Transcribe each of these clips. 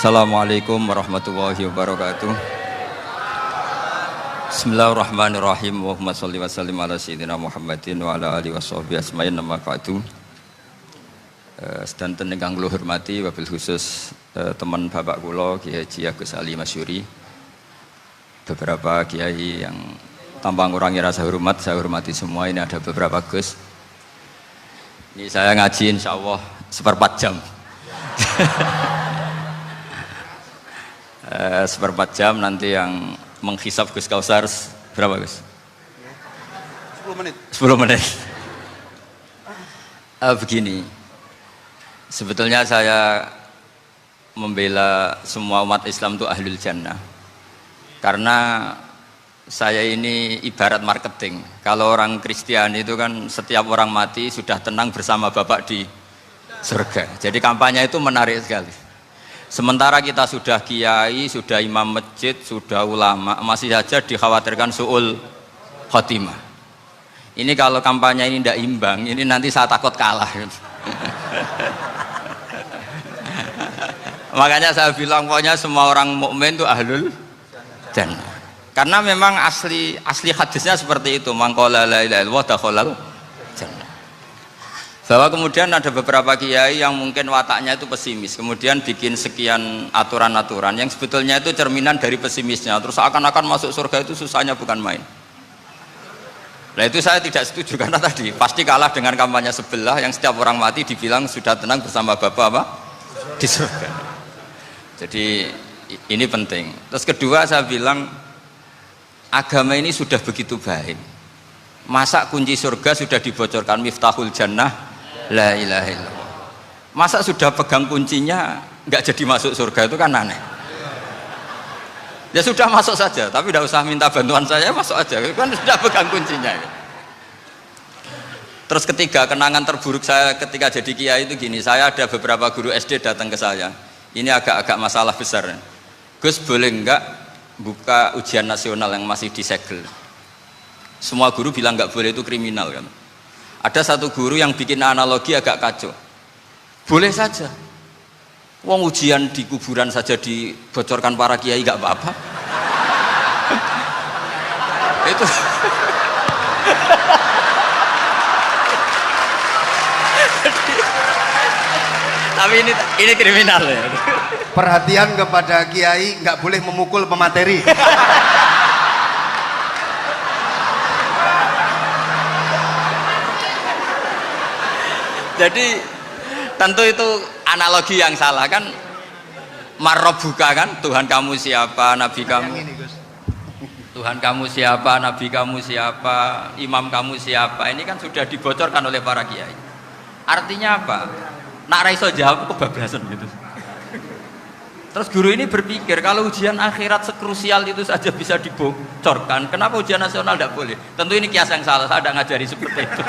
Assalamualaikum warahmatullahi wabarakatuh. Bismillahirrahmanirrahim. Allahumma sholli wa sallim ala sayyidina Muhammadin wa ala alihi washabbihi asma'in nama ba'du. Sedanten ingkang kula hormati wabil khusus teman bapak kula Kiai Haji Agus Ali Masyuri. Beberapa kiai yang tanpa ngurangi rasa hormat, saya hormati semua. Ini ada beberapa Gus. Ini saya ngaji insyaallah 1/4 jam. 1/4 jam nanti yang menghisap Gus Kausar berapa Gus? 10 menit. 10 menit. Begini, sebetulnya saya membela semua umat Islam itu ahlul jannah. Karena saya ini ibarat marketing. Kalau orang Kristiani itu kan setiap orang mati sudah tenang bersama Bapak di surga. Jadi kampanye itu menarik sekali. Sementara kita sudah kiai, sudah imam masjid, sudah ulama, masih saja dikhawatirkan su'ul khotimah. Ini kalau kampanye ini tidak imbang, ini nanti saya takut kalah. Makanya saya bilang pokoknya semua orang mukmin itu ahlul jannah. Karena memang asli hadisnya seperti itu, man qala la ilaha illallah dakhalal jannah. Bahwa kemudian ada beberapa kiai yang mungkin wataknya itu pesimis, kemudian bikin sekian aturan-aturan yang sebetulnya itu cerminan dari pesimisnya, terus akan-akan masuk surga itu susahnya bukan main. Nah itu saya tidak setuju, karena tadi pasti kalah dengan kampanye sebelah yang setiap orang mati dibilang sudah tenang bersama Bapak apa? Di surga. Jadi ini penting. Terus kedua saya bilang agama ini sudah begitu baik, masa kunci surga sudah dibocorkan, miftahul jannah la ilaha illallah. Masa sudah pegang kuncinya nggak jadi masuk surga, itu kan aneh. Ya sudah masuk saja, tapi tidak usah minta bantuan saya, masuk aja, kan sudah pegang kuncinya. Terus ketiga, kenangan terburuk saya ketika jadi kiai itu gini, saya ada beberapa guru SD datang ke saya, ini agak-agak masalah besar. Gus, boleh enggak buka ujian nasional yang masih disegel? Semua guru bilang nggak boleh, itu kriminal kan. Ada satu guru yang bikin analogi agak kacau. Boleh saja. Wong ujian di kuburan saja dibocorkan para kiai nggak apa-apa. Itu. Tapi ini kriminal ya. Perhatian kepada kiai, nggak boleh memukul pemateri. Jadi tentu itu analogi yang salah kan. Marrobuka kan, Tuhan kamu siapa, Nabi kamu. Tuhan kamu siapa, Nabi kamu siapa, imam kamu siapa. Ini kan sudah dibocorkan oleh para kiai. Artinya apa? Nak raiso jawab kebablasan gitu. Terus guru ini berpikir kalau ujian akhirat sekrusial itu saja bisa dibocorkan, kenapa ujian nasional tidak boleh? Tentu ini kias yang salah, saya tidak ngajari seperti itu.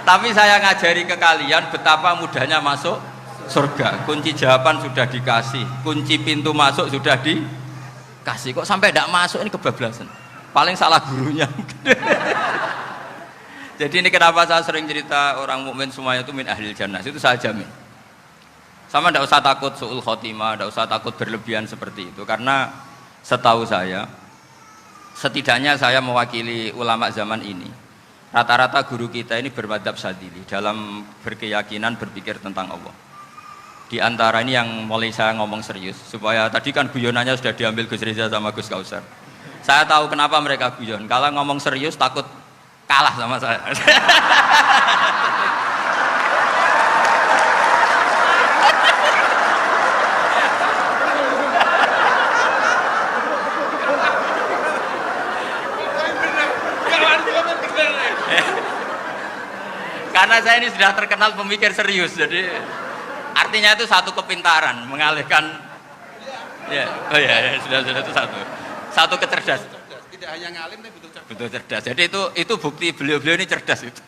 Tapi saya ngajari ke kalian betapa mudahnya masuk surga. Kunci jawaban sudah dikasih, kunci pintu masuk sudah dikasih. Kok sampai tidak masuk, ini kebablasan. Paling salah gurunya. Jadi ini kenapa saya sering cerita orang mukmin semuanya itu min ahlil jannah, itu saya jamin. Sama tidak usah takut su'ul khotimah, tidak usah takut berlebihan seperti itu. Karena setahu saya, setidaknya saya mewakili ulama zaman ini, rata-rata guru kita ini bermadzhab Syadzili dalam berkeyakinan berpikir tentang Allah. Di antara ini yang mulai saya ngomong serius, supaya tadi kan guyonannya sudah diambil Gus Reza sama Gus Kausar. Saya tahu kenapa mereka guyon, kalau ngomong serius takut kalah sama saya. Karena saya ini sudah terkenal pemikir serius, jadi artinya itu satu kepintaran mengalihkan, ya, oh ya, sudah itu satu kecerdasan. Tidak hanya ngalim tapi betul cerdas. Betul cerdas. Jadi itu bukti beliau ini cerdas itu.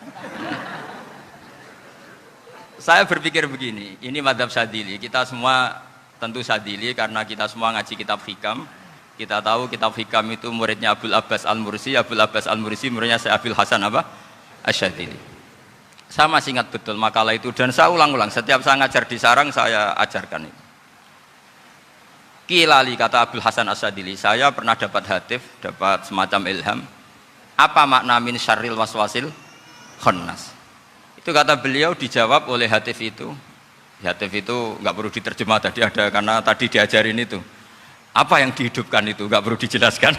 Saya berpikir begini, ini madzhab Syadzili, kita semua tentu Syadzili karena kita semua ngaji kitab hikam. Kita tahu kitab hikam itu muridnya Abul Abbas Al-Mursi, Abul Abbas Al-Mursi muridnya Syekh Abdul Hasan apa? Asy-Syadzili. Saya masih ingat betul makalah itu dan saya ulang-ulang setiap saya ngajar di sarang saya ajarkan itu. Kilali kata Abdul Hasan As-Sadili, saya pernah dapat hatif, dapat semacam ilham. Apa makna min syarril waswasil khannas? Itu kata beliau dijawab oleh hatif itu. Hatif itu nggak perlu diterjemah tadi ada karena tadi diajarin itu. Apa yang dihidupkan itu nggak perlu dijelaskan.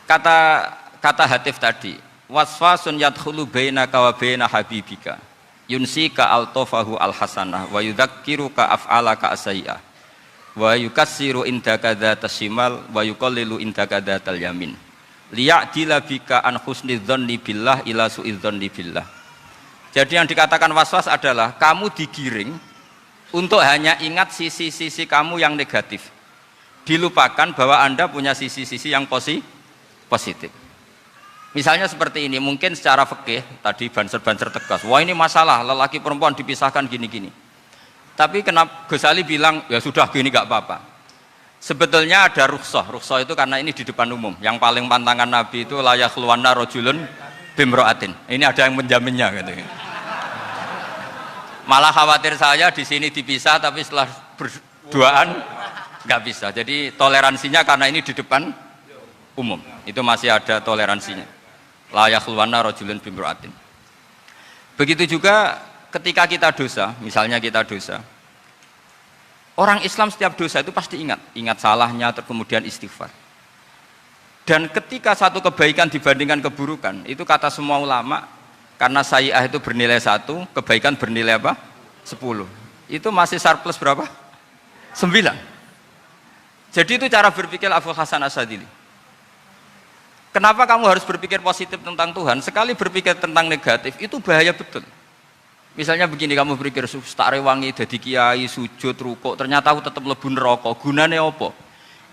kata hatif tadi, waswasun yadkhulu bainaka wa baina habibika. Yunsika altofahu alhasanah wa yudzakiruka af'alaka asai'ah wa yukassiru indaka dzatas shimal wa yuqallilu indaka dzatal yamin liya'dila bika an husni dzanni billah ila su'i dzanni billah. Jadi yang dikatakan waswas adalah kamu digiring untuk hanya ingat sisi-sisi kamu yang negatif, dilupakan bahwa Anda punya sisi-sisi yang positif. Misalnya seperti ini, mungkin secara fikih tadi banser-banser tegas, wah ini masalah lelaki perempuan dipisahkan gini-gini. Tapi kenapa Gus Ali bilang ya sudah gini gak apa-apa. Sebetulnya ada rukhsah itu karena ini di depan umum. Yang paling pantangan Nabi itu la yakhluwanna rajulun bimra'atin. Ini ada yang menjaminnya gitu. Malah khawatir saya di sini dipisah tapi setelah berduaan nggak bisa. Jadi toleransinya karena ini di depan umum itu masih ada toleransinya. La yakhluwanna rajulun bimra'atin. Begitu juga ketika kita dosa, misalnya kita dosa. Orang Islam setiap dosa itu pasti ingat salahnya, kemudian istighfar. Dan ketika satu kebaikan dibandingkan keburukan, itu kata semua ulama, karena sayyi'ah itu bernilai 1, kebaikan bernilai apa? 10. Itu masih surplus berapa? 9. Jadi itu cara berpikir Abdul Hasan As-Sadili. Kenapa kamu harus berpikir positif tentang Tuhan? Sekali berpikir tentang negatif, itu bahaya betul. Misalnya begini, kamu berpikir tak rewangi, jadi kiai, sujud, rukuk, ternyata aku tetap lebu neraka, gunanya apa?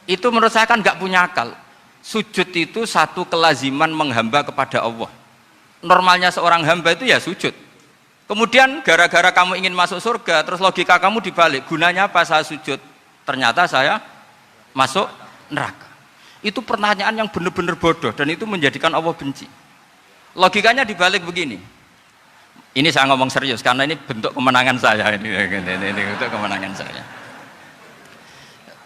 Itu menurut saya kan nggak punya akal. Sujud itu satu kelaziman menghamba kepada Allah. Normalnya seorang hamba itu ya sujud. Kemudian gara-gara kamu ingin masuk surga, terus logika kamu dibalik, gunanya apa saya sujud? Ternyata saya masuk neraka. Itu pertanyaan yang benar-benar bodoh dan itu menjadikan Allah benci. Logikanya dibalik begini. Ini saya ngomong serius karena ini bentuk kemenangan saya ini bentuk kemenangan saya.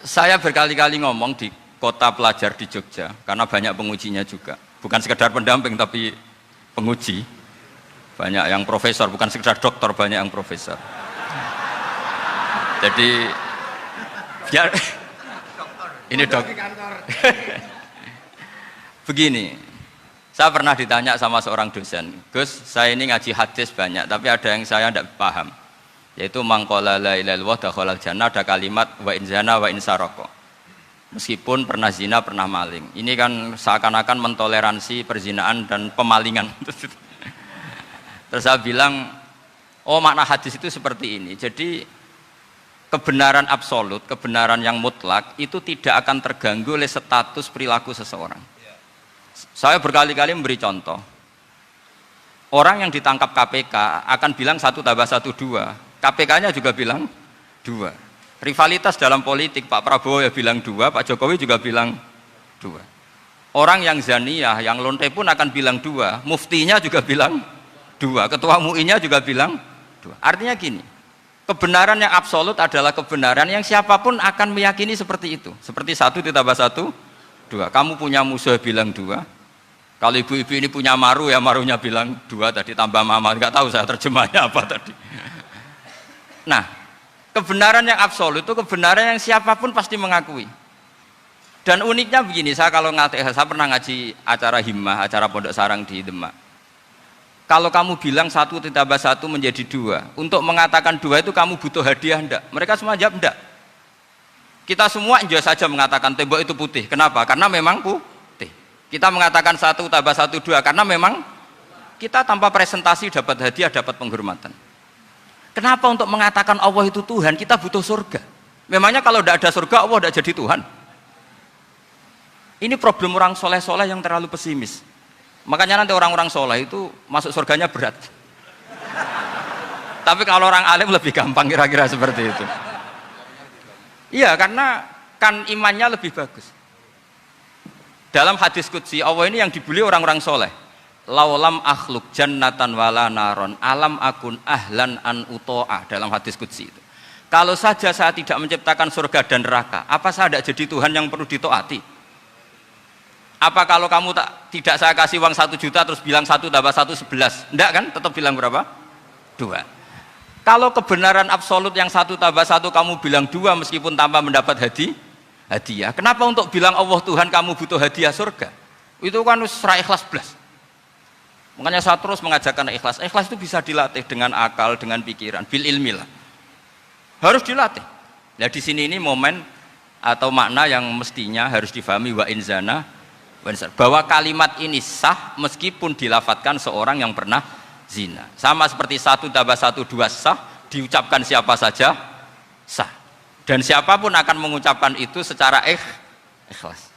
Saya berkali-kali ngomong di kota pelajar di Jogja karena banyak pengujinya juga. Bukan sekedar pendamping tapi penguji. Banyak yang profesor, bukan sekedar dokter, banyak yang profesor. Jadi biar ini dok. Begini, saya pernah ditanya sama seorang dosen, Gus, saya ini ngaji hadis banyak, tapi ada yang saya tidak paham, yaitu mangkola la ilaha illallah dakhalal jannah, ada kalimat wa in zana wa in saroko. Meskipun pernah zina, pernah maling. Ini kan seakan-akan mentoleransi perzinaan dan pemalingan. Terus saya bilang, oh makna hadis itu seperti ini. Jadi kebenaran absolut, kebenaran yang mutlak itu tidak akan terganggu oleh status perilaku seseorang. Saya berkali-kali memberi contoh. Orang yang ditangkap KPK akan bilang 1 tambah 1 2. KPK-nya juga bilang 2. Rivalitas dalam politik, Pak Prabowo ya bilang 2, Pak Jokowi juga bilang 2. Orang yang zaniyah, yang lonte pun akan bilang 2. Muftinya juga bilang 2. Ketua MUI-nya juga bilang 2. Artinya gini, kebenaran yang absolut adalah kebenaran yang siapapun akan meyakini seperti itu. Seperti 1 ditambah 1, 2. Kamu punya musuh bilang 2. Kalau ibu-ibu ini punya maru ya marunya bilang 2 tadi tambah mama. Enggak tahu saya terjemahnya apa tadi. Nah, kebenaran yang absolut itu kebenaran yang siapapun pasti mengakui. Dan uniknya begini, saya kalau saya pernah ngaji acara himmah, acara pondok sarang di Demak. Kalau kamu bilang 1 ditambah 1 menjadi 2, untuk mengatakan 2 itu kamu butuh hadiah enggak? Mereka semua jawab enggak. Kita semua enjoy saja mengatakan tembok itu putih. Kenapa? Karena memang putih. Kita mengatakan 1 tambah 1 2 karena memang kita tanpa presentasi dapat hadiah, dapat penghormatan. Kenapa untuk mengatakan Allah itu Tuhan kita butuh surga? Memangnya kalau tidak ada surga Allah tidak jadi Tuhan? Ini problem orang soleh-soleh yang terlalu pesimis. Makanya nanti orang-orang soleh itu masuk surganya berat. Tapi kalau orang alim lebih gampang kira-kira seperti itu. Iya, karena kan imannya lebih bagus. Dalam hadis qudsi Allah ini yang dibuli orang-orang soleh. Laulam akhluk jannatan wala naron alam akun ahlan an uto'ah, dalam hadis qudsi itu. Kalau saja saya tidak menciptakan surga dan neraka, apa saya tidak jadi Tuhan yang perlu ditaati? Apa kalau kamu tidak saya kasih uang 1 juta terus bilang 1 tambah 1 11? Enggak kan? Tetap bilang berapa? 2. Kalau kebenaran absolut yang 1 tambah 1 kamu bilang 2 meskipun tanpa mendapat hadiah. Kenapa untuk bilang Allah Tuhan kamu butuh hadiah surga? Itu kan serah ikhlas belas. Makanya saya terus mengajarkan ikhlas. Ikhlas itu bisa dilatih dengan akal, dengan pikiran, bil ilmi lah. Harus dilatih. Nah di sini ini momen atau makna yang mestinya harus difahami wa inzana bahwa kalimat ini sah meskipun dilafatkan seorang yang pernah zina. Sama seperti 1 tambah 1 2 sah, diucapkan siapa saja sah. Dan siapapun akan mengucapkan itu secara ikhlas.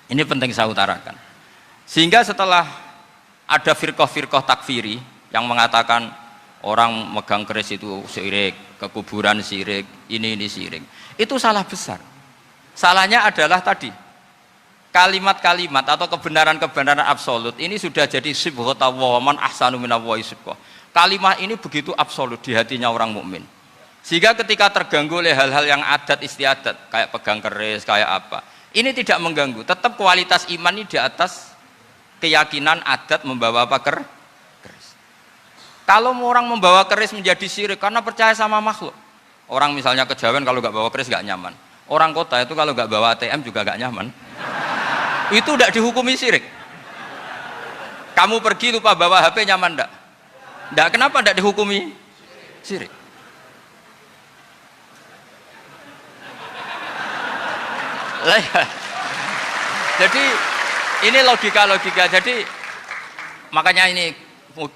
Ini penting saya utarakan. Sehingga setelah ada firqah-firqah takfiri yang mengatakan orang megang keris itu syirik, ke kuburan syirik, ini syirik. Itu salah besar. Salahnya adalah tadi kalimat-kalimat atau kebenaran-kebenaran absolut ini sudah jadi sibghatullah man ahsanu minallahi sibghah. Kalimat ini begitu absolut di hatinya orang mukmin. Sehingga ketika terganggu oleh hal-hal yang adat istiadat kayak pegang keris, kayak apa, ini tidak mengganggu. Tetap kualitas iman ini di atas keyakinan adat membawa apa keris. Kalau orang membawa keris menjadi syirik karena percaya sama makhluk. Orang misalnya kejawen kalau nggak bawa keris nggak nyaman. Orang kota itu kalau nggak bawa ATM juga nggak nyaman. Itu tidak dihukumi syirik. Kamu pergi lupa bawa HP nyaman enggak? Enggak, kenapa tidak dihukumi syirik? Jadi ini logika-logika. Jadi makanya ini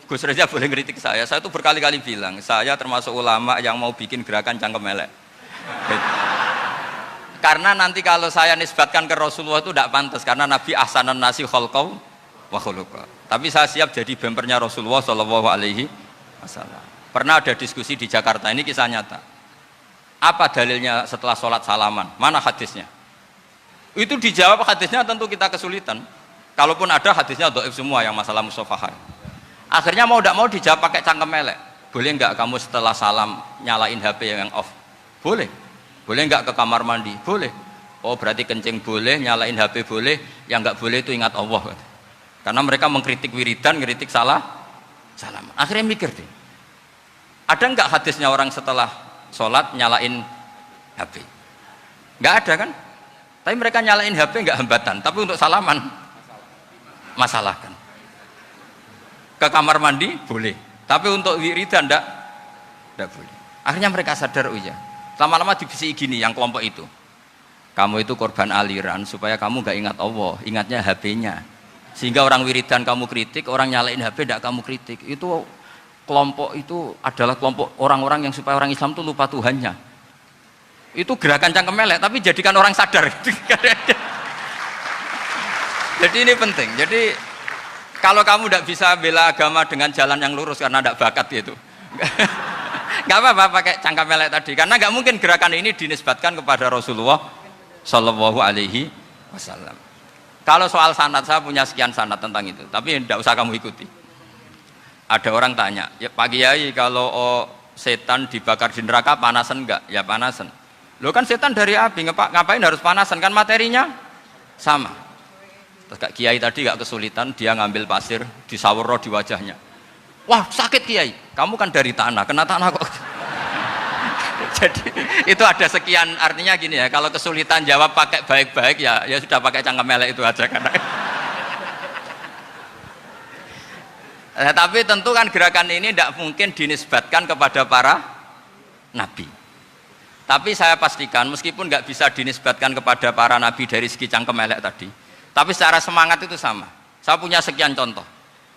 Gus Reza boleh ngeritik saya itu berkali-kali bilang saya termasuk ulama yang mau bikin gerakan cangkem elek. Karena nanti kalau saya nisbatkan ke Rasulullah itu tidak pantas karena Nabi ahsanan nasi khalqau wa khuluqa. Tapi saya siap jadi bempernya Rasulullah Shallallahu Alaihi Wasallam. Pernah ada diskusi di Jakarta, ini kisah nyata. Apa dalilnya setelah sholat salaman? Mana hadisnya? Itu dijawab hadisnya tentu kita kesulitan. Kalaupun ada hadisnya dhaif semua yang masalah musafahat. Akhirnya mau tidak mau dijawab pakai cangkem elek. Boleh enggak kamu setelah salam nyalain HP yang off? Boleh. Boleh enggak ke kamar mandi? Boleh. Oh berarti kencing boleh, nyalain HP boleh, yang enggak boleh itu ingat Allah. Karena mereka mengkritik wiridan, ngeritik salam. Akhirnya mikir deh. Ada enggak hadisnya orang setelah sholat nyalain HP? Enggak ada kan? Tapi mereka nyalain HP enggak hambatan, tapi untuk salaman masalahkan. Ke kamar mandi boleh, tapi untuk wiridan enggak boleh. Akhirnya mereka sadar, oh iya. Lama-lama dibisi gini yang kelompok itu. Kamu itu korban aliran supaya kamu enggak ingat Allah, ingatnya HP-nya. Sehingga orang wiridan kamu kritik, orang nyalain HP enggak kamu kritik. Itu kelompok itu adalah kelompok orang-orang yang supaya orang Islam itu lupa Tuhannya. Itu gerakan cangkem elek tapi jadikan orang sadar. Jadi ini penting. Jadi kalau kamu tidak bisa bela agama dengan jalan yang lurus karena tidak bakat gitu, nggak apa-apa pakai cangkem elek tadi karena nggak mungkin gerakan ini dinisbatkan kepada Rasulullah Shallallahu Alaihi Wasallam. Kalau soal sanad saya punya sekian sanad tentang itu, tapi tidak usah kamu ikuti. Ada orang tanya, ya Pak Kiai kalau setan dibakar di neraka panasan enggak? Ya panasan. Lo kan setan dari api, ngapain harus panasan? Kan materinya sama. Terus Kak Kiai tadi gak kesulitan, dia ngambil pasir, disawero di wajahnya. Wah sakit Kiai, kamu kan dari tanah, kena tanah kok. Jadi itu ada sekian, artinya gini ya, kalau kesulitan jawab pakai baik-baik ya sudah pakai cangkem elek itu aja kan. Tapi tentu kan gerakan ini tidak mungkin dinisbatkan kepada para nabi. Tapi saya pastikan meskipun nggak bisa dinisbatkan kepada para nabi dari segi cangkem elek tadi, tapi secara semangat itu sama. Saya punya sekian contoh.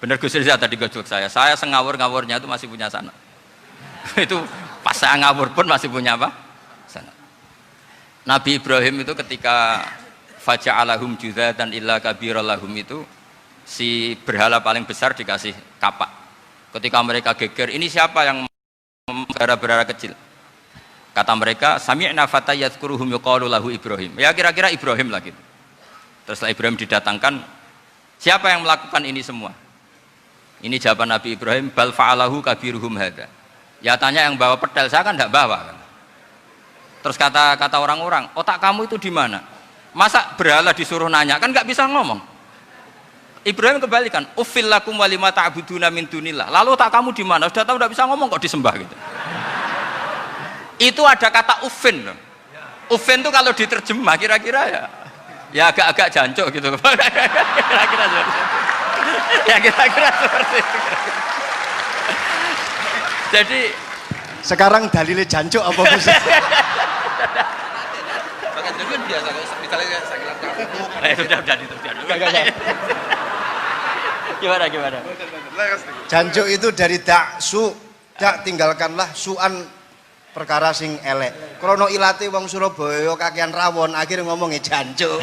Benar Gus Riza tadi gojok saya sengawur-ngawurnya itu masih punya sanad. Itu pas saya ngawur pun masih punya apa? Sanad. Nabi Ibrahim itu ketika faja'alahum juzatan illa kabirallahum itu si berhala paling besar dikasih kapak. Ketika mereka geger, ini siapa yang berhala kecil? Kata mereka, sami'na fata yadhkuruhum yuqalu lahu Ibrahim. Ya kira-kira Ibrahim lagi. Terus setelah Ibrahim didatangkan, siapa yang melakukan ini semua? Ini jawaban Nabi Ibrahim, bal fa'alahu kabiruhum hadza. Ya tanya yang bawa pedal, saya kan tidak bawa kan. Terus kata orang-orang, otak kamu itu di mana? Masa berhala disuruh nanya, kan nggak bisa ngomong. Ibrahim kembalikan, uffil lakum walima ta'buduna min dunillah. Lalu otak kamu di mana? Sudah tahu nggak bisa ngomong kok disembah gitu. Itu ada kata uffin loh. Uffin itu kalau diterjemah kira-kira ya agak-agak jancuk gitu. Kira-kira ya kira-kira seperti itu. Jadi sekarang dalilnya jancuk apa Gus? Bahkan juga biasa kalau misalnya saya bilang udah dulu. Gimana? Jancuk itu dari daksu, dak tinggalkanlah suan perkara sing elek. Krono ilate wong Surabaya kakean rawon, akhirnya ngomongnya jancuk.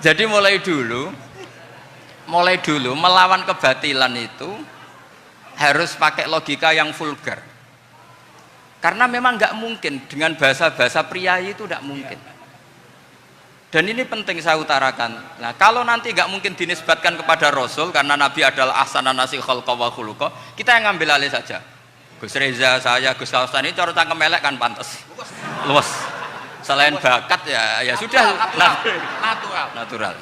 Jadi mulai dulu melawan kebatilan itu harus pakai logika yang vulgar. Karena memang nggak mungkin dengan bahasa-bahasa priayi itu nggak mungkin. Dan ini penting saya utarakan. Nah, kalau nanti nggak mungkin dinisbatkan kepada Rasul karena Nabi adalah ahsanan nasi khalqa wa khuluqa, kita yang ngambil alih saja. Gus Reza, saya, Gus Kaustan ini cara cangkem elek kan pantas. Luas. Selain bakat ya sudah natural.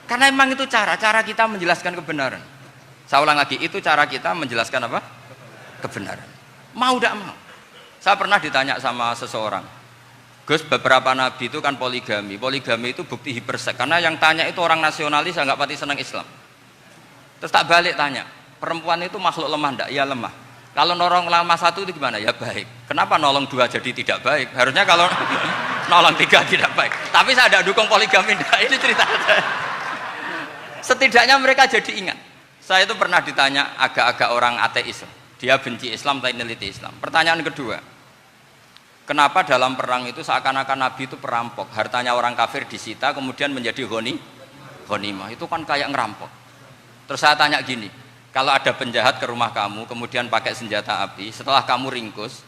Karena memang itu cara kita menjelaskan kebenaran. Saya ulang lagi, itu cara kita menjelaskan apa? Kebenaran. Mau tidak mau. Saya pernah ditanya sama seseorang, Gus, beberapa nabi itu kan poligami itu bukti hiperseks. Karena yang tanya itu orang nasionalis, nggak pati senang Islam. Terus tak balik tanya, perempuan itu makhluk lemah enggak? Ya lemah. Kalau nolong lama satu itu gimana? Ya baik. Kenapa nolong dua jadi tidak baik? Harusnya kalau nolong tiga tidak baik. Tapi saya tidak dukung poligami. Nah, ini cerita. Setidaknya mereka jadi ingat. Saya itu pernah ditanya agak-agak orang ateis. Dia benci Islam tapi neliti Islam. Pertanyaan kedua, kenapa dalam perang itu seakan-akan Nabi itu perampok? Hartanya orang kafir disita kemudian menjadi ghanimah. Itu kan kayak ngerampok. Terus saya tanya gini, kalau ada penjahat ke rumah kamu, kemudian pakai senjata api, setelah kamu ringkus,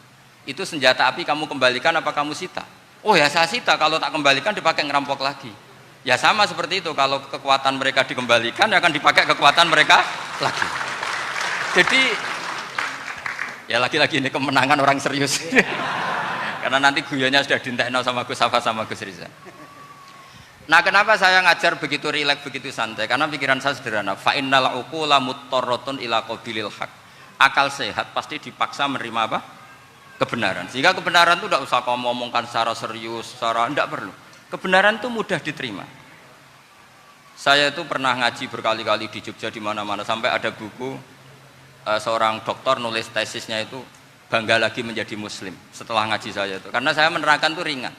itu senjata api kamu kembalikan apa kamu sita? Oh ya saya sita, kalau tak kembalikan dipakai ngerampok lagi. Ya sama seperti itu, kalau kekuatan mereka dikembalikan, akan dipakai kekuatan mereka lagi. Jadi, ya lagi-lagi ini kemenangan orang serius. Karena nanti guyonnya sudah dintekno sama Gus Safa sama Gus Riza. Nah, kenapa saya ngajar begitu rileks, begitu santai? Karena pikiran saya sederhana. Fa innal uqula muttarratun ila qabilil haq. Akal sehat pasti dipaksa menerima apa? Kebenaran. Sehingga kebenaran itu tidak usah kamu ngomongkan secara serius, tidak perlu. Kebenaran itu mudah diterima. Saya itu pernah ngaji berkali-kali di Jogja di mana-mana sampai ada buku seorang dokter nulis tesisnya itu bangga lagi menjadi muslim setelah ngaji saya itu. Karena saya menerangkan itu ringan.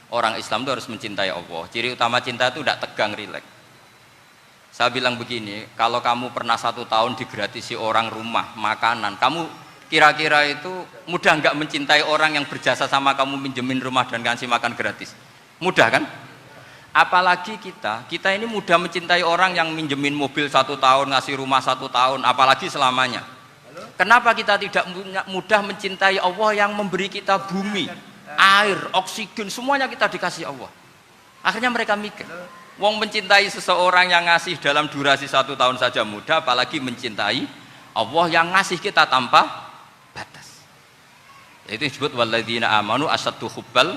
Orang Islam itu harus mencintai Allah. Ciri utama cinta itu tidak tegang, rileks. Saya bilang begini, kalau kamu pernah 1 tahun digratisi orang rumah, makanan, kamu kira-kira itu mudah nggak mencintai orang yang berjasa sama kamu minjemin rumah dan kasih makan gratis? Mudah kan? Apalagi kita ini mudah mencintai orang yang minjemin mobil 1 tahun, ngasih rumah 1 tahun, apalagi selamanya. Kenapa kita tidak mudah mencintai Allah yang memberi kita bumi, air, oksigen, semuanya kita dikasih Allah? Akhirnya mereka mikir, wong mencintai seseorang yang ngasih dalam durasi 1 tahun saja mudah, apalagi mencintai Allah yang ngasih kita tanpa batas. Itu disebut walladzina amanu asaddu hubbal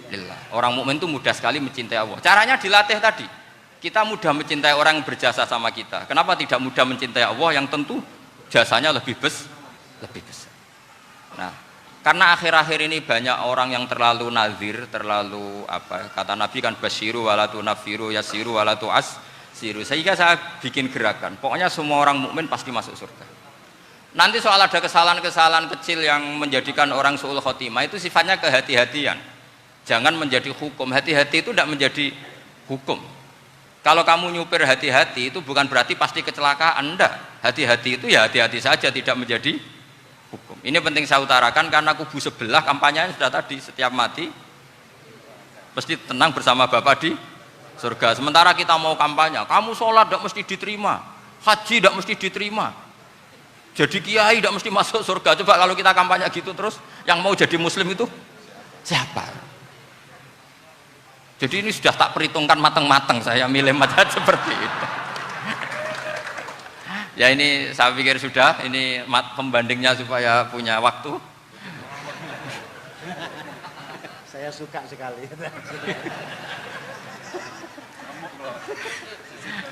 lillah. Orang mukmin itu mudah sekali mencintai Allah. Caranya dilatih tadi. Kita mudah mencintai orang yang berjasa sama kita. Kenapa tidak mudah mencintai Allah yang tentu jasanya lebih besar? Nah, karena akhir-akhir ini banyak orang yang terlalu nazir, terlalu apa? Kata Nabi kan basyiru walatu nafiru yasiru walatu asiru. Sehingga saya bikin gerakan. Pokoknya semua orang mukmin pasti masuk surga. Nanti soal ada kesalahan-kesalahan kecil yang menjadikan orang su'ul khotimah itu sifatnya kehati-hatian. Jangan menjadi hukum. Hati-hati itu tidak menjadi hukum. Kalau kamu nyupir hati-hati itu bukan berarti pasti kecelakaan, enggak. Hati-hati itu ya hati-hati saja, tidak menjadi hukum. Ini penting saya utarakan karena kubu sebelah kampanyenya sudah tadi, setiap mati mesti tenang bersama Bapak di surga. Sementara kita mau kampanye, kamu sholat tidak mesti diterima, haji tidak mesti diterima, jadi kiai tidak mesti masuk surga. Coba kalau kita kampanye gitu terus, yang mau jadi muslim itu siapa? Jadi ini sudah tak perhitungkan matang-matang saya milih mazhab seperti itu. Ya ini saya pikir sudah, ini pembandingnya supaya punya waktu. Saya suka sekali.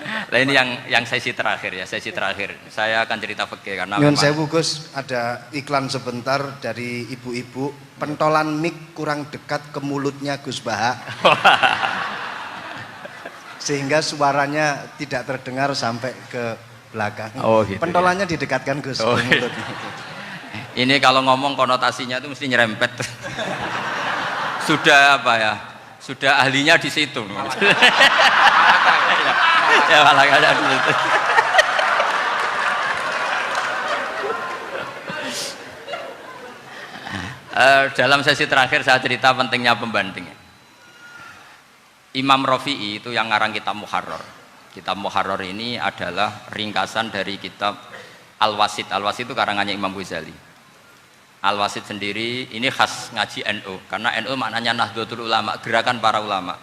Nah ini yang sesi terakhir ya, sesi terakhir. Saya akan cerita fikih karena Nyun memang sewu Gus, ada iklan sebentar dari ibu-ibu, pentolan mic kurang dekat ke mulutnya Gus Baha. Sehingga suaranya tidak terdengar sampai ke belakang. Oh, gitu, pentolannya didekatkan Gus Oh, ke mulutnya. ini kalau ngomong konotasinya itu mesti nyerempet. Sudah apa ya? Sudah ahlinya di situ. Ya malah ada di situ. Dalam sesi terakhir saya cerita pentingnya pembanding. Imam Rafi'i itu yang ngarang kitab Muharrar. Kitab Muharrar ini adalah ringkasan dari kitab Al-Wasit. Al-Wasit itu karangannya Imam Ghazali. Al-Wasit sendiri ini khas ngaji NU, karena NU maknanya Nahdlatul Ulama, gerakan para ulama.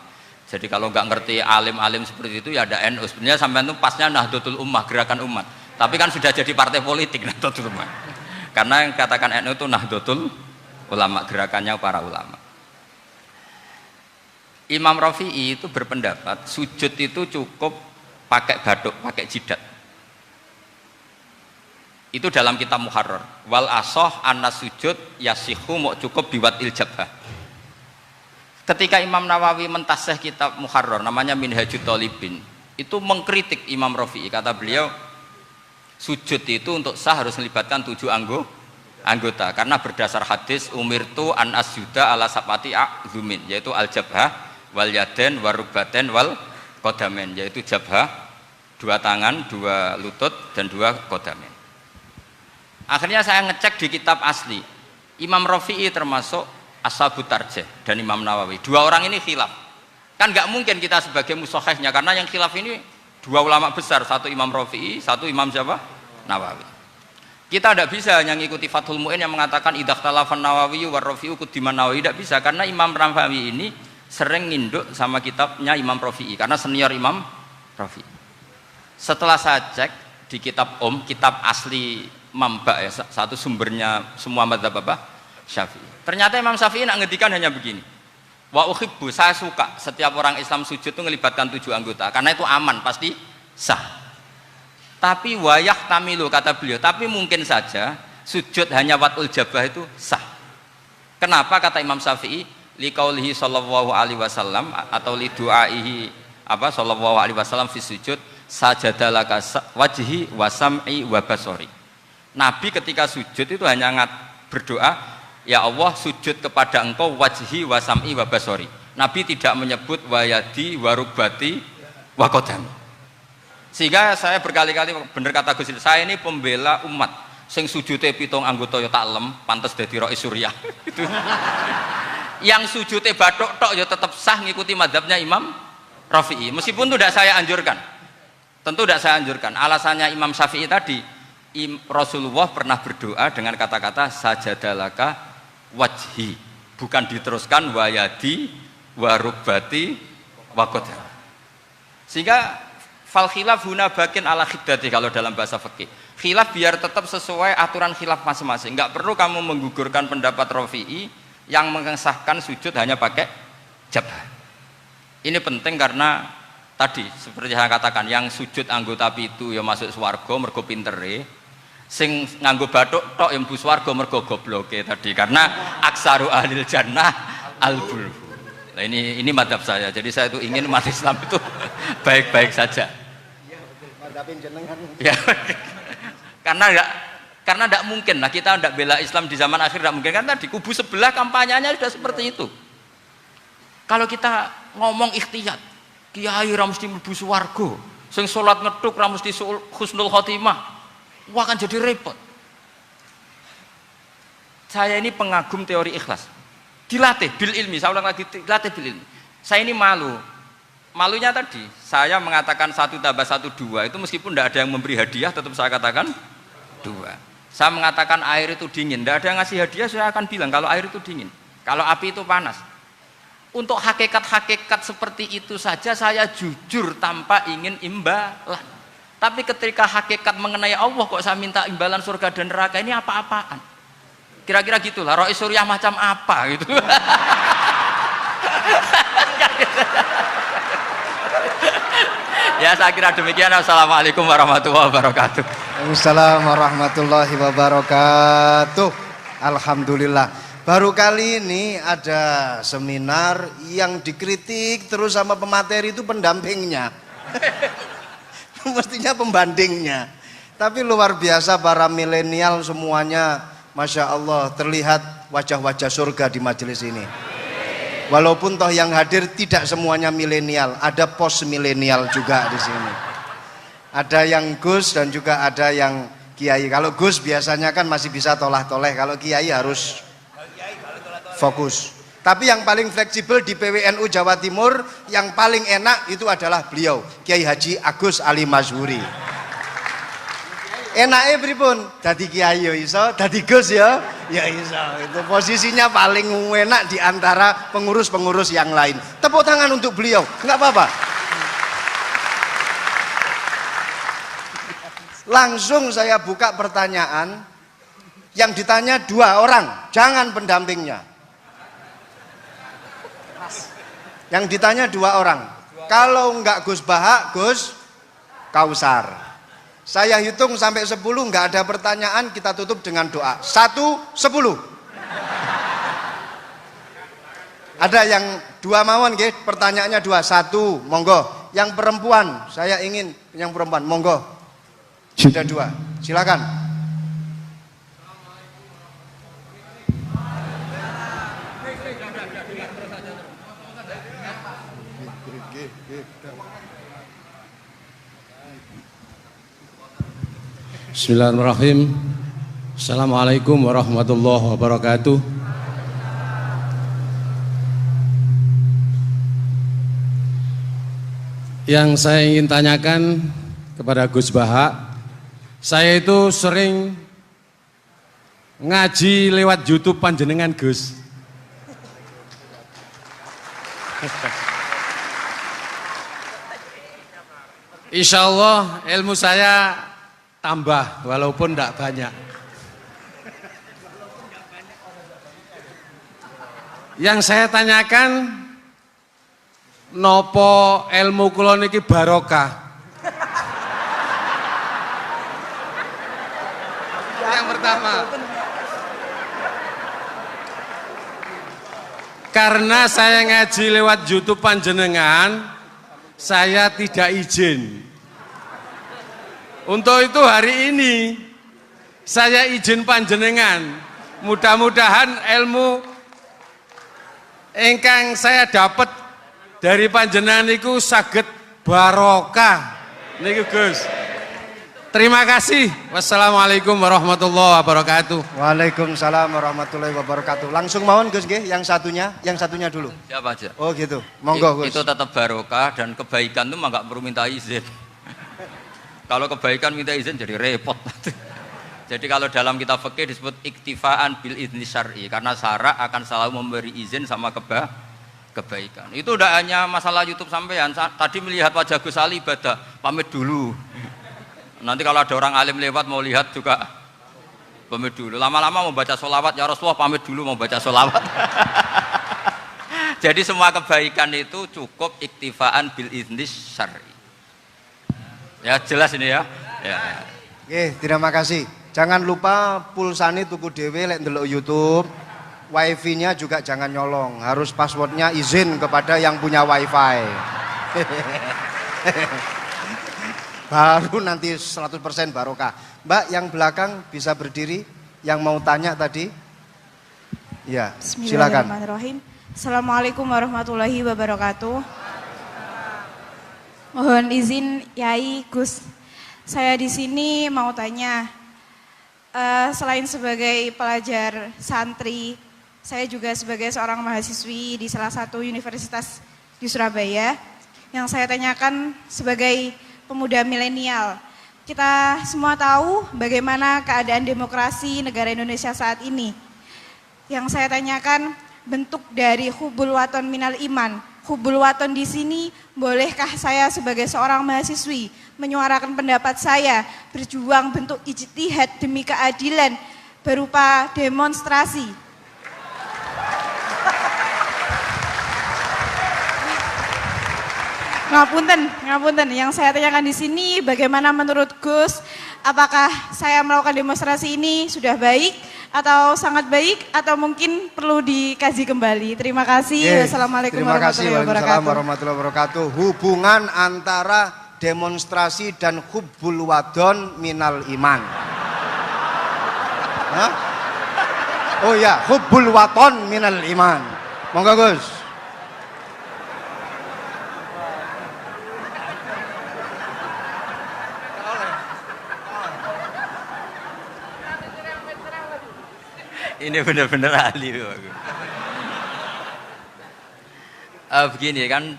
Jadi kalau nggak ngerti alim-alim seperti itu ya ada NU. Sebenarnya sampai itu pasnya Nahdlatul Ummah, gerakan umat. Tapi kan sudah jadi partai politik Nahdlatul Ummah. Karena yang katakan NU itu Nahdlatul Ulama, gerakannya para ulama. Imam Rafi'i itu berpendapat sujud itu cukup pakai batuk, pakai jidat. Itu dalam kitab Muharrar. Wal asoh anna sujud yasihu mau cukup biwat iljabah. Ketika Imam Nawawi mentasih kitab Muharrar namanya Minhajut Thalibin, itu mengkritik Imam Rafi'i. Kata beliau sujud itu untuk sah harus melibatkan 7 anggota, karena berdasar hadis umirtu an asjuda ala sabati a'zumin, yaitu al jabhah wal yaden warubaten wal kodamen, yaitu jabhah 2 tangan, 2 lutut dan 2 kodamen. Akhirnya saya ngecek di kitab asli, Imam Rafi'i termasuk Ashabut Tarjih dan Imam Nawawi. 2 orang ini khilaf. Kan nggak mungkin kita sebagai musokhehnya, karena yang khilaf ini 2 ulama besar, satu Imam Rafi'i, satu Imam siapa? Nawawi. Kita tidak bisa hanya ngikuti Fathul Mu'in yang mengatakan idaktalafan Nawawi war Rafi'u kudiman Nawawi, tidak bisa, karena Imam Nawawi ini sering nginduk sama kitabnya Imam Rafi'i karena senior Imam Rafi'i. Setelah saya cek di kitab kitab asli Mamba ya, satu sumbernya semua mazhab apa? Syafi'i. Ternyata Imam Syafi'i nak ngedikan hanya begini. Wa uhibbu, saya suka setiap orang Islam sujud itu melibatkan 7 anggota karena itu aman, pasti sah. Tapi wayah tamilu, kata beliau, tapi mungkin saja sujud hanya watul jabah itu sah. Kenapa? Kata Imam Syafi'i, liqaulihi sallallahu alaihi wasallam atau li du'aihi apa sallallahu alaihi wasallam fi sujud sajadalaka wajhi wa sam'i wa basori. Nabi ketika sujud itu hanya berdoa, ya Allah sujud kepada engkau wajhi wa sam'i wa basori. Nabi tidak menyebut wayadi warubati wa qadami. Sehingga saya berkali-kali bener kata Gus, saya ini pembela umat sing sujudnya 7 anggota ya tak lem, pantes dadi Rais Suriah. Itu. Yang sujudnya batuk tok ya tetap sah ngikuti mazhabnya Imam Rafi'i. Meskipun itu tidak saya anjurkan. Tentu tidak saya anjurkan. Alasannya Imam Syafi'i tadi, Rasulullah pernah berdoa dengan kata-kata sajadalaka wajhi, bukan diteruskan wayadi warubati wakoda. Sehingga fal khilaf huna bakin ala khiddati kalau dalam bahasa fikih. Khilaf biar tetap sesuai aturan khilaf masing-masing. Enggak perlu kamu menggugurkan pendapat Rafi'i yang mengesahkan sujud hanya pakai jabah. Ini penting karena tadi seperti saya katakan, yang sujud anggota itu ya masuk swarga mergo pintere, sing nganggo bathuk tok yang mlebu swarga mergo gobloke tadi, karena aksaru ahlil jannah al-bulhu. Nah ini madhab saya, jadi saya itu ingin umat Islam itu baik-baik saja. Ya, karena tidak mungkin lah kita tidak bela Islam di zaman akhir, tidak mungkin, karena di kubu sebelah kampanyenya sudah seperti itu. Kalau kita ngomong ikhtiyat, kiai ra mesti mlebu swarga, sing salat ngethuk ra mesti husnul khotimah, wah akan jadi repot. Saya ini pengagum teori ikhlas, dilatih bil ilmi, saya ulang lagi, dilatih bil ilmi. Saya ini malunya tadi saya mengatakan 1 tambah 1 2, itu meskipun tidak ada yang memberi hadiah tetap saya katakan 2. Saya mengatakan air itu dingin, tidak ada yang ngasih hadiah, saya akan bilang kalau air itu dingin, kalau api itu panas. Untuk hakikat-hakikat seperti itu saja saya jujur tanpa ingin imbalan. Tapi ketika hakikat mengenai Allah kok saya minta imbalan surga dan neraka, ini apa-apaan? Kira-kira gitulah, Rois Suriah macam apa gitu. Ya saya kira demikian. Assalamualaikum warahmatullahi wabarakatuh. Waalaikumsalam warahmatullahi wabarakatuh. Alhamdulillah. Baru kali ini ada seminar yang dikritik terus sama pemateri itu pendampingnya. Mestinya pembandingnya. Tapi luar biasa para milenial semuanya, Masya Allah, terlihat wajah-wajah surga di majelis ini. Walaupun toh yang hadir tidak semuanya milenial, ada pos milenial juga di sini. Ada yang Gus dan juga ada yang Kiai. Kalau Gus biasanya kan masih bisa tolah-toleh, kalau Kiai harus fokus. Tapi yang paling fleksibel di PWNU Jawa Timur, yang paling enak itu adalah beliau, Kiai Haji Agus Ali Mazhuri. Enaknya pripun? Dadi Kiai ya iso, dadi Gus ya iso. Itu posisinya paling enak di antara pengurus-pengurus yang lain. Tepuk tangan untuk beliau, enggak apa-apa. Langsung saya buka pertanyaan. Yang ditanya 2 orang, jangan pendampingnya. Yang ditanya 2 orang. Kalau enggak Gus Baha, Gus Kausar. Saya hitung sampai 10, enggak ada pertanyaan, kita tutup dengan doa. 1, 10. Ada yang 2 mawon nggih, pertanyaannya 2. 1, monggo. Yang perempuan, saya ingin yang perempuan, monggo. Sudah 2. Silakan. Bismillahirrahmanirrahim. Assalamualaikum warahmatullahi wabarakatuh. Yang saya ingin tanyakan kepada Gus Baha, saya itu sering ngaji lewat YouTube panjenengan Gus. Insya Allah ilmu saya tambah walaupun tidak banyak. Yang saya tanyakan, nopo ilmu kula niki barokah? Yang pertama, karena saya ngaji lewat YouTube panjenengan, saya tidak izin. Untuk itu hari ini saya izin panjenengan, mudah-mudahan ilmu ingkang saya dapat dari panjenengan niku saged barokah niku Gus. Terima kasih. Wassalamualaikum warahmatullahi wabarakatuh. Waalaikumsalam warahmatullahi wabarakatuh. Langsung mawon Gus nggih, yang satunya dulu. Siapa aja? Oh gitu. Monggo Gus. Itu tetap barokah dan kebaikan itu mah enggak perlu minta izin. Kalau kebaikan minta izin jadi repot. Jadi kalau dalam kitab fikih disebut iktifaan bil idzni syar'i, karena syara akan selalu memberi izin sama kebaikan. Itu udah hanya masalah YouTube sampean. Tadi melihat wajah Gus Ali ibadah, pamit dulu. Nanti kalau ada orang alim lewat mau lihat juga pamit dulu. Lama-lama mau baca sholawat, ya Rasulullah pamit dulu mau baca sholawat. Jadi semua kebaikan itu cukup iktifaan bil idzni syar'i. Ya jelas ini ya. Oke, terima kasih. Jangan lupa pulsane tuku dhewe lek ndelok YouTube. Wifi-nya juga jangan nyolong. Harus passwordnya izin kepada yang punya wifi. Baru nanti 100% barokah. Mbak yang belakang bisa berdiri. Yang mau tanya tadi. Ya, silakan. Bismillahirrahmanirrahim. Assalamualaikum warahmatullahi wabarakatuh. Mohon izin Yai Gus, saya di sini mau tanya, selain sebagai pelajar santri, saya juga sebagai seorang mahasiswi di salah satu universitas di Surabaya. Yang saya tanyakan sebagai pemuda milenial, kita semua tahu bagaimana keadaan demokrasi negara Indonesia saat ini. Yang saya tanyakan, bentuk dari hubbul waton minal iman. Hubbul waton di sini, bolehkah saya sebagai seorang mahasiswi menyuarakan pendapat saya, berjuang bentuk ijtihad demi keadilan berupa demonstrasi? Ngapunten. Yang saya tanyakan di sini, bagaimana menurut Gus? Apakah saya melakukan demonstrasi ini sudah baik atau sangat baik atau mungkin perlu dikaji kembali? Terima kasih. Wassalamualaikum warahmatullahi wabarakatuh. Hubungan antara demonstrasi dan hubbul wadon minal iman. Hah? Oh ya, hubbul waton minal iman. Monggo Gus. Ini benar-benar ahli loh aku. Begini kan,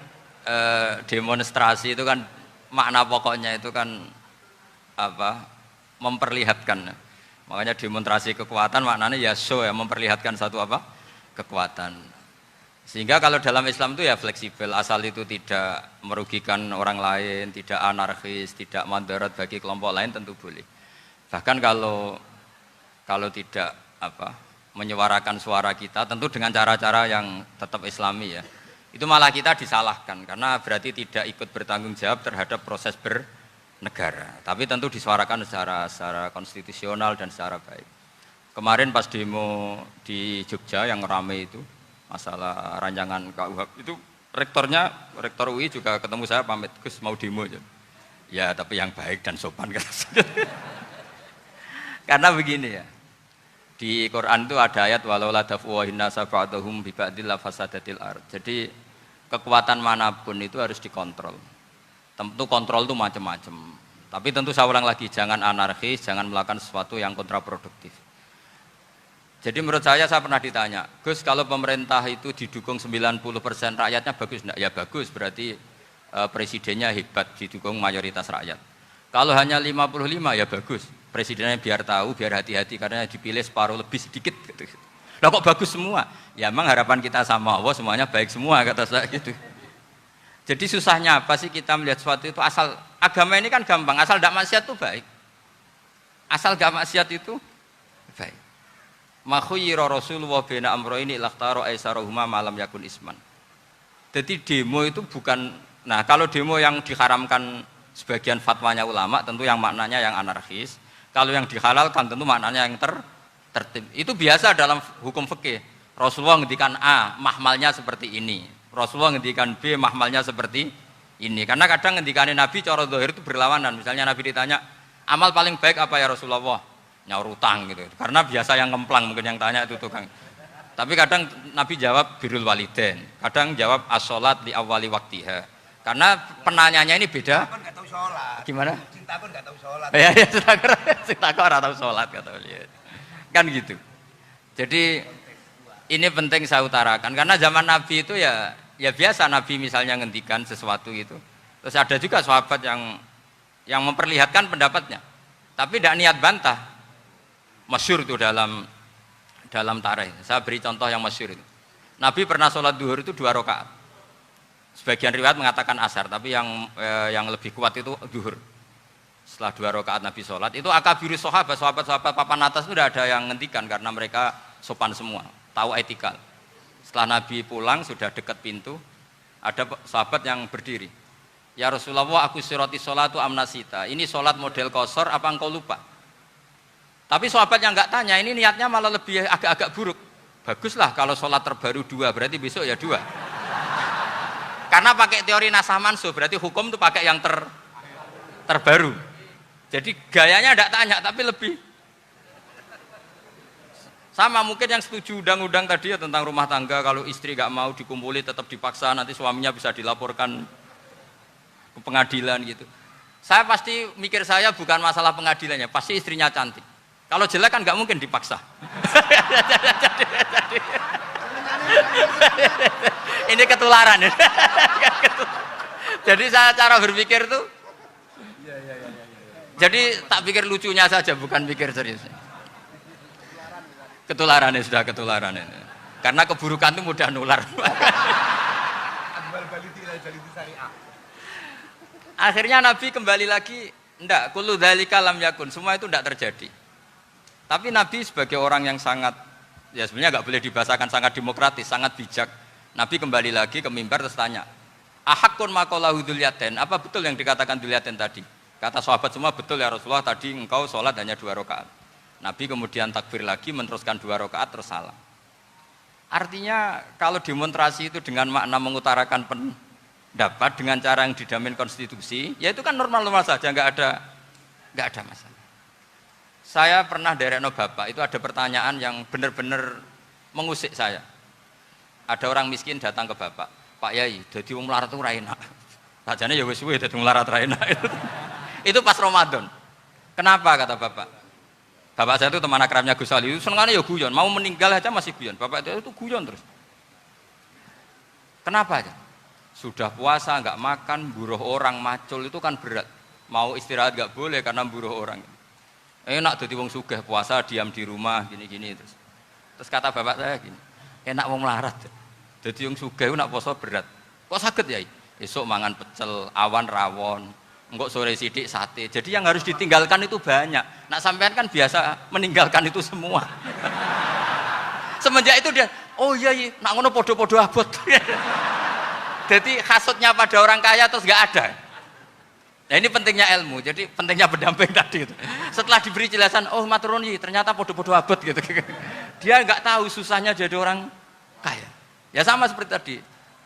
demonstrasi itu kan makna pokoknya itu kan apa? Memperlihatkan. Makanya demonstrasi kekuatan maknanya ya show ya, memperlihatkan satu apa? Kekuatan. Sehingga kalau dalam Islam itu ya fleksibel, asal itu tidak merugikan orang lain, tidak anarkis, tidak mandorot bagi kelompok lain tentu boleh. Bahkan kalau tidak apa? Menyuarakan suara kita tentu dengan cara-cara yang tetap islami ya, itu malah kita disalahkan karena berarti tidak ikut bertanggung jawab terhadap proses bernegara, tapi tentu disuarakan secara konstitusional dan secara baik. Kemarin pas demo di Jogja yang ramai itu masalah rancangan KUH itu, rektor UI juga ketemu saya, pamit Gus mau demo ya tapi yang baik dan sopan karena begini ya, di Quran itu ada ayat walau la daf'uhin nasa ba'dahum bi ba'dil la fasadatil ard. Jadi kekuatan manapun itu harus dikontrol. Tentu kontrol itu macam-macam. Tapi tentu saya ulang lagi, jangan anarkis, jangan melakukan sesuatu yang kontraproduktif. Jadi menurut saya pernah ditanya, Gus kalau pemerintah itu didukung 90% rakyatnya bagus enggak? Ya bagus, berarti presidennya hebat, didukung mayoritas rakyat. Kalau hanya 55 ya bagus, presidennya biar tahu, biar hati-hati karena dipilih separuh lebih sedikit gitu. Lah kok bagus semua? Ya emang harapan kita sama Allah semuanya baik semua kata saya gitu. Jadi susahnya apa sih kita melihat sesuatu itu, asal agama ini kan gampang, asal tidak maksiat itu baik. Asal tidak maksiat itu baik. Ma khuyyira Rasulullah baina amrayni lakhtara aisarahuma ma lam yakun isman. Jadi demo itu bukan, nah kalau demo yang diharamkan sebagian fatwanya ulama tentu yang maknanya yang anarkis. Kalau yang dihalalkan tentu maknanya yang tertib. Itu biasa dalam hukum fikih. Rasulullah ngendikan A, mahmalnya seperti ini. Rasulullah ngendikan B, mahmalnya seperti ini. Karena kadang ngendikanin Nabi cara zahir itu berlawanan. Misalnya Nabi ditanya, amal paling baik apa ya Rasulullah? Nyaur utang gitu. Karena biasa yang ngemplang mungkin yang tanya itu tukang. Tapi kadang Nabi jawab birrul walidain. Kadang jawab as-sholat li awwali waktiha. Karena penanyanya ini beda. Cinta pun nggak tahu sholat. Gimana? Cinta pun nggak tahu sholat. Ya, cinta kok orang tahu sholat kata beliau. Kan gitu. Jadi ini penting saya utarakan karena zaman Nabi itu ya biasa Nabi misalnya ngendikan sesuatu itu. Terus ada juga sahabat yang memperlihatkan pendapatnya. Tapi tidak niat bantah. Masyhur itu dalam tarikh. Saya beri contoh yang masyhur itu. Nabi pernah sholat duhur itu 2 rakaat. Sebagian riwayat mengatakan asar, tapi yang lebih kuat itu duhur. Setelah 2 rakaat Nabi sholat, itu akabirus sahabat papan atas itu sudah ada yang ngendikan karena mereka sopan semua, tahu etikal. Setelah Nabi pulang sudah dekat pintu, ada sahabat yang berdiri. Ya Rasulullah, aku siroti sholatu amnasita. Ini sholat model kosor, apa engkau lupa? Tapi sahabat yang nggak tanya, ini niatnya malah lebih agak-agak buruk. Baguslah kalau sholat terbaru 2, berarti besok ya 2. Karena pakai teori nasah mansuh, berarti hukum itu pakai yang terbaru. Jadi gayanya tidak tanya, tapi lebih sama mungkin yang setuju undang-undang tadi ya tentang rumah tangga, kalau istri nggak mau dikumpuli tetap dipaksa, nanti suaminya bisa dilaporkan ke pengadilan gitu. Saya pasti mikir saya bukan masalah pengadilannya, pasti istrinya cantik. Kalau jelek kan nggak mungkin dipaksa. Ini ketularan. Jadi saya cara berpikir tuh, jadi tak pikir lucunya saja, bukan pikir serius. Ketularan ya, sudah ketularan ini. Karena keburukan itu mudah nular. Akhirnya Nabi kembali lagi, enggak, kullu dzalika lam yakun, semua itu enggak terjadi. Tapi Nabi sebagai orang yang sangat, ya sebenarnya enggak boleh dibahasakan sangat demokratis, sangat bijak. Nabi kembali lagi ke mimbar terus tanya, ahakun maqalahu Dzulyaten, apa betul yang dikatakan Dzulyaten tadi? Kata sahabat semua, betul ya Rasulullah, tadi engkau sholat hanya 2 rakaat. Nabi kemudian takbir lagi, meneruskan 2 rakaat terus salam. Artinya kalau demonstrasi itu dengan makna mengutarakan pendapat dengan cara yang dijamin konstitusi, ya itu kan normal-normal saja, nggak ada masalah. Saya pernah derekno bapak, itu ada pertanyaan yang benar-benar mengusik saya. Ada orang miskin datang ke bapak, Pak Yai, jadi wong melarat itu ra enak. Sajane ya wis suwe dadi wong melarat ra enak. Itu pas Ramadan. Kenapa kata bapak? Bapak saya itu teman akrabnya Gus Ali, itu senengannya ya guyon, mau meninggal aja masih guyon. Bapak itu guyon terus. Kenapa aja? Sudah puasa nggak makan, buruh orang, macul itu kan berat. Mau istirahat nggak boleh karena buruh orang. Enak jadi wong sugih puasa diam di rumah gini-gini terus. Terus kata bapak saya gini, enak wong melarat. Jadi wong sugih nak poso berat. Kok sakit ya? Esok mangan pecel, awan rawon, engkok sore sidik sate. Jadi yang harus ditinggalkan itu banyak. Nak sampean kan biasa meninggalkan itu semua. Semenjak itu dia, oh iya, nak ngono podo-podo abot. Jadi hasutnya pada orang kaya terus nggak ada. Nah ini pentingnya ilmu, jadi pentingnya pendamping tadi itu. Setelah diberi jelasan, oh maturun ternyata podo-podo abot gitu. Dia nggak tahu susahnya jadi orang kaya. Ya sama seperti tadi,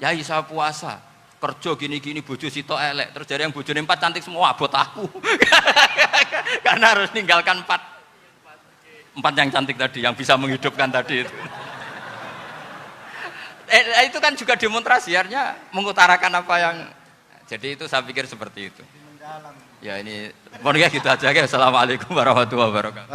Yai saya puasa, kerja gini-gini, bojo sitok elek, terus jadi yang bojone 4 cantik semua abot aku. Karena harus ninggalkan 4 yang cantik tadi, yang bisa menghidupkan tadi itu. Itu kan juga demonstrasi, artinya mengutarakan apa yang, jadi itu saya pikir seperti itu. Ya ini, pokoknya gitu aja ya. Assalamualaikum warahmatullahi wabarakatuh.